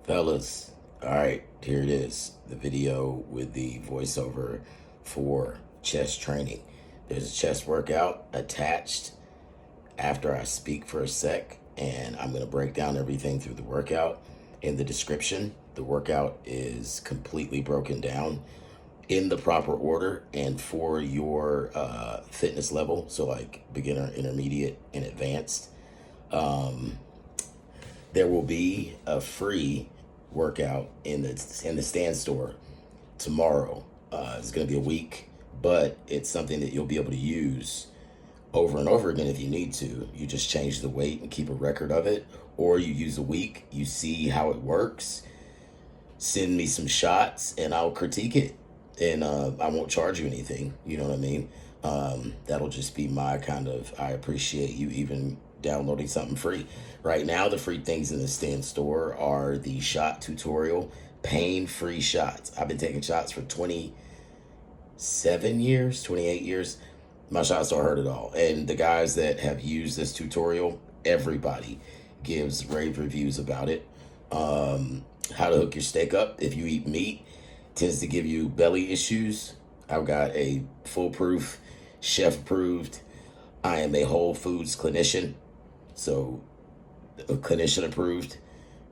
Fellas, all right, here it is. The video with the voiceover for chest training. There's a chest workout attached after I speak for a sec, and I'm going to break down everything through the workout. In the description, the workout is completely broken down in the proper order and for your fitness level. So, like beginner, intermediate, and advanced. There will be a free workout in the stand store tomorrow. It's going to be a week, but it's something that you'll be able to use over and over again if you need to. You just change the weight and keep a record of it, or you use a week, you see how it works, send me some shots, and I'll critique it. And I won't charge you anything. You know what I mean? That'll just be my kind of, I appreciate you even downloading something free. Right now, the free things in the stand store are the shot tutorial, pain-free shots. I've been taking shots for 27 years, 28 years. My shots don't hurt at all. And the guys that have used this tutorial, everybody gives rave reviews about it. How to hook your steak up if you eat meat tends to give you belly issues. I've got a foolproof, chef approved. I am a Whole Foods clinician, so a clinician approved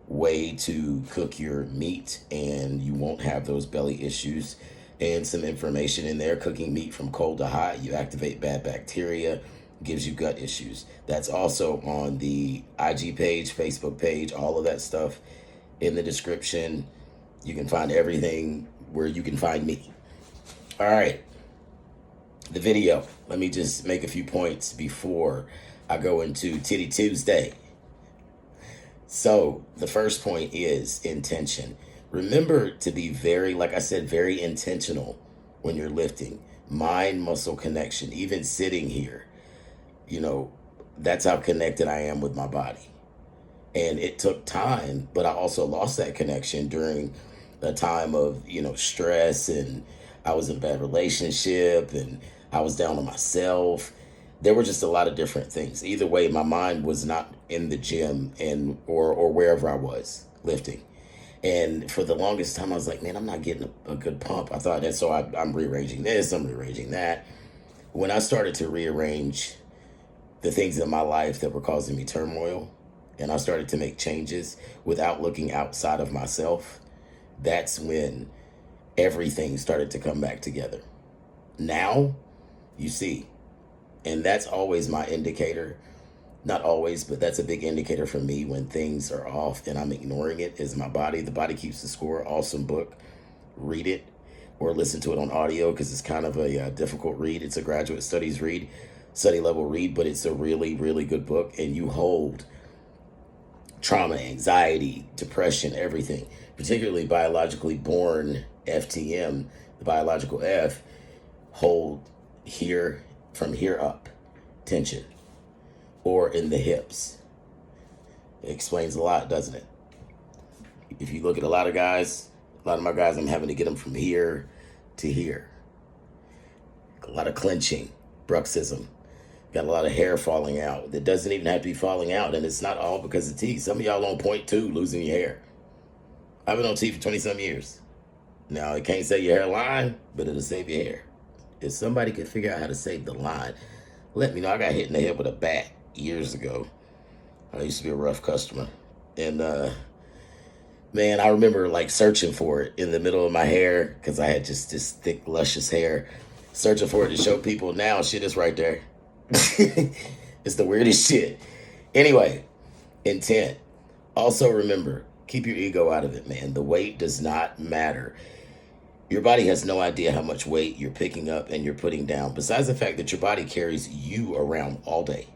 way to cook your meat, and you won't have those belly issues. And some information in there: cooking meat from cold to hot, you activate bad bacteria, gives you gut issues. That's also on the IG page, Facebook page, all of that stuff in the description. You can find everything where you can find me. All right, the video. Let me just make a few points before I go into Titty Tuesday. So the first point is intention. Remember to be very, like I said, very intentional when you're lifting. Mind-muscle connection. Even sitting here, that's how connected I am with my body. And it took time, but I also lost that connection during a time of, stress, and I was in a bad relationship, and I was down on myself. There were just a lot of different things. Either way, my mind was not in the gym or wherever I was lifting. And for the longest time, I was like, man, I'm not getting a good pump. I thought that, so I'm rearranging this, I'm rearranging that. When I started to rearrange the things in my life that were causing me turmoil, and I started to make changes without looking outside of myself, that's when everything started to come back together. Now, you see, and that's always my indicator. Not always, but that's a big indicator for me when things are off and I'm ignoring it, is my body. The Body Keeps the Score. Awesome book. Read it or listen to it on audio, because it's kind of a difficult read. It's a graduate study level read, but it's a really, really good book. And you hold trauma, anxiety, depression, everything, particularly biologically born FTM, the biological F, hold here, from here up, tension, or in the hips. It explains a lot, doesn't it? If you look at a lot of my guys, I'm having to get them from here to here. A lot of clenching, bruxism. Got a lot of hair falling out that doesn't even have to be falling out, and it's not all because of tea. Some of y'all on point two, losing your hair. I've been on tea for 20-some years. Now, it can't save your hairline, but it'll save your hair. If somebody could figure out how to save the line, let me know. I got hit in the head with a bat years ago. I used to be a rough customer. And, man, I remember searching for it in the middle of my hair, because I had just this thick, luscious hair. Searching for it to show people. Now, shit is right there. It's the weirdest shit. Anyway, intent. Also remember, keep your ego out of it, man. The weight does not matter. Your body has no idea how much weight you're picking up and you're putting down, besides the fact that your body carries you around all day.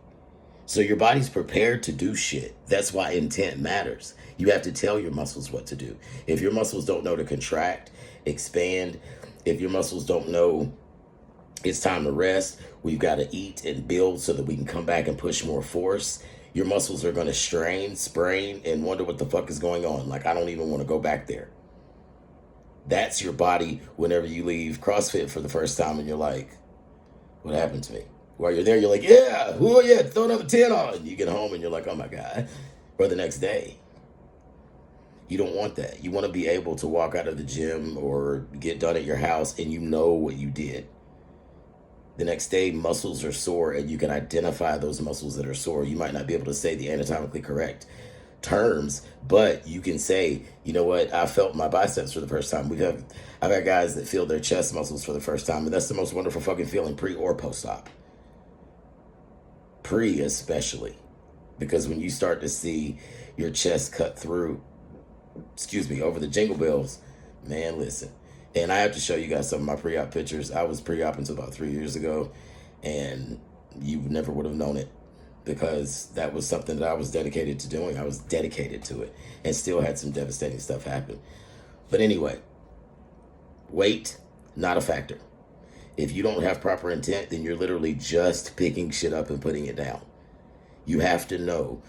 So your body's prepared to do shit. That's why intent matters. You have to tell your muscles what to do. If your muscles don't know to contract, expand, if your muscles don't know it's time to rest, we've got to eat and build so that we can come back and push more force, your muscles are going to strain, sprain, and wonder what the fuck is going on. I don't even want to go back there. That's your body whenever you leave CrossFit for the first time and you're like, what happened to me? While you're there, you're like, yeah, throw another 10 on. You get home and you're like, oh my God. Or the next day. You don't want that. You want to be able to walk out of the gym or get done at your house and you know what you did. The next day, muscles are sore and you can identify those muscles that are sore. You might not be able to say the anatomically correct terms, but you can say, you know what, I felt my biceps for the first time. I've had guys that feel their chest muscles for the first time, and that's the most wonderful fucking feeling, pre or post-op. Pre especially, because when you start to see your chest cut through, over the jingle bells, man, listen. And I have to show you guys some of my pre-op pictures. I was pre-op until about 3 years ago, and you never would have known it because that was something that I was dedicated to doing. I was dedicated to it and still had some devastating stuff happen. But anyway, weight, not a factor. If you don't have proper intent, then you're literally just picking shit up and putting it down. You have to know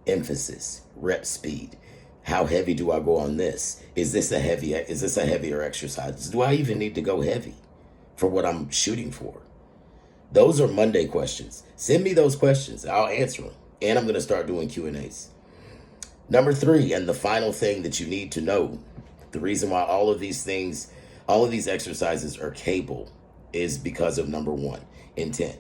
emphasis, rep speed. How heavy do I go on this? Is this a heavier exercise? Do I even need to go heavy for what I'm shooting for? Those are Monday questions. Send me those questions. I'll answer them. And I'm going to start doing Q&As. Number 3, and the final thing that you need to know, the reason why all of these exercises are cable is because of number 1, intent.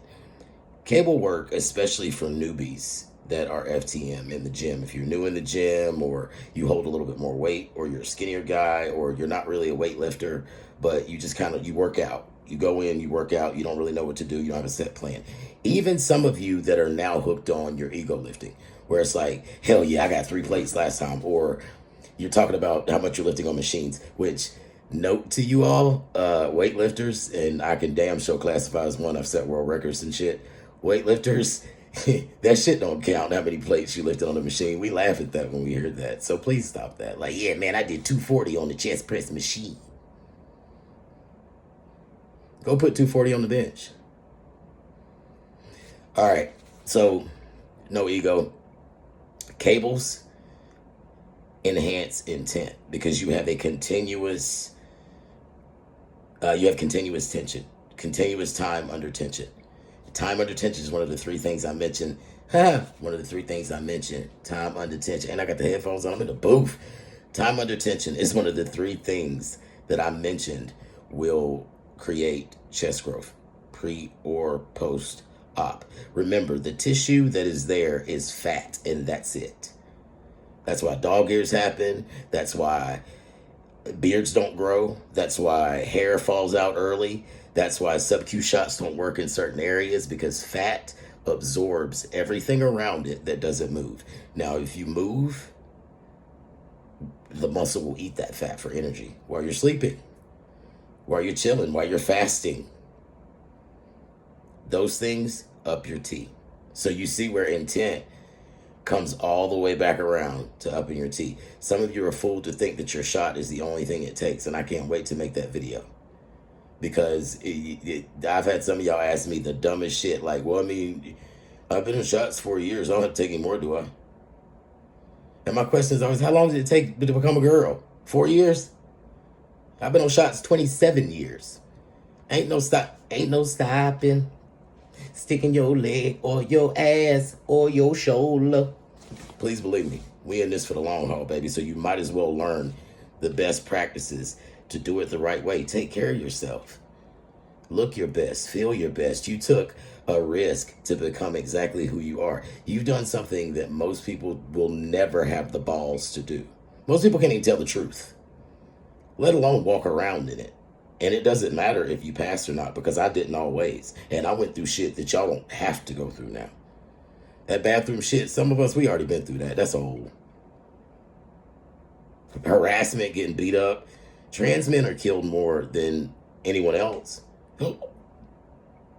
Cable work, especially for newbies that are FTM in the gym. If you're new in the gym, or you hold a little bit more weight, or you're a skinnier guy, or you're not really a weightlifter, but you just you work out. You go in, you work out, you don't really know what to do, you don't have a set plan. Even some of you that are now hooked on your ego lifting, where it's like, hell yeah, I got 3 plates last time, or you're talking about how much you're lifting on machines, which, note to you all, weightlifters, and I can damn sure classify as one, I've set world records and shit, weightlifters, that shit don't count how many plates you lifted on the machine. We laugh at that when we hear that. So please stop that. Like, yeah, man, I did 240 on the chest press machine. Go put 240 on the bench. All right. So, no ego. Cables enhance intent because you have a continuous tension, continuous time under tension. Time under tension is one of the 3 things I mentioned. One of the 3 things I mentioned. Time under tension. And I got the headphones on. I'm in the booth. Time under tension is one of the 3 things that I mentioned will create chest growth, pre or post op. Remember, the tissue that is there is fat, and that's it. That's why dog ears happen. That's why beards don't grow. That's why hair falls out early. That's why sub-Q shots don't work in certain areas, because fat absorbs everything around it that doesn't move. Now, if you move, the muscle will eat that fat for energy while you're sleeping, while you're chilling, while you're fasting. Those things up your T. So you see where intent comes all the way back around to upping your T. Some of you are fooled to think that your shot is the only thing it takes, and I can't wait to make that video. Because I've had some of y'all ask me the dumbest shit, like, well, I mean, I've been in shots 4 years. I don't have to take any more, do I? And my question is always, how long did it take to become a girl? 4 years? I've been on shots 27 years. Ain't no stopping. Sticking your leg or your ass or your shoulder. Please believe me, we in this for the long haul, baby. So you might as well learn the best practices to do it the right way. Take care of yourself. Look your best. Feel your best. You took a risk to become exactly who you are. You've done something that most people will never have the balls to do. Most people can't even tell the truth, let alone walk around in it. And it doesn't matter if you passed or not, because I didn't always. And I went through shit that y'all don't have to go through now. That bathroom shit, some of us, we already been through that. That's old. Harassment, getting beat up. Trans men are killed more than anyone else.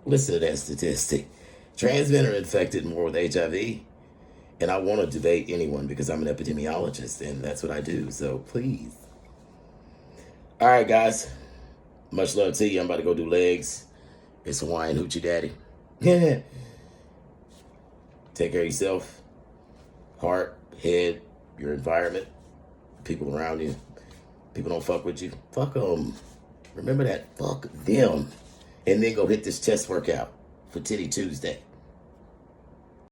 Listen to that statistic. Trans men are infected more with HIV. And I want to debate anyone because I'm an epidemiologist and that's what I do. So please. All right, guys. Much love to you. I'm about to go do legs. It's Hawaiian Hoochie Daddy. Take care of yourself. Heart, head, your environment, people around you. People don't fuck with you. Fuck them. Remember that. Fuck them. And then go hit this chest workout for Titty Tuesday.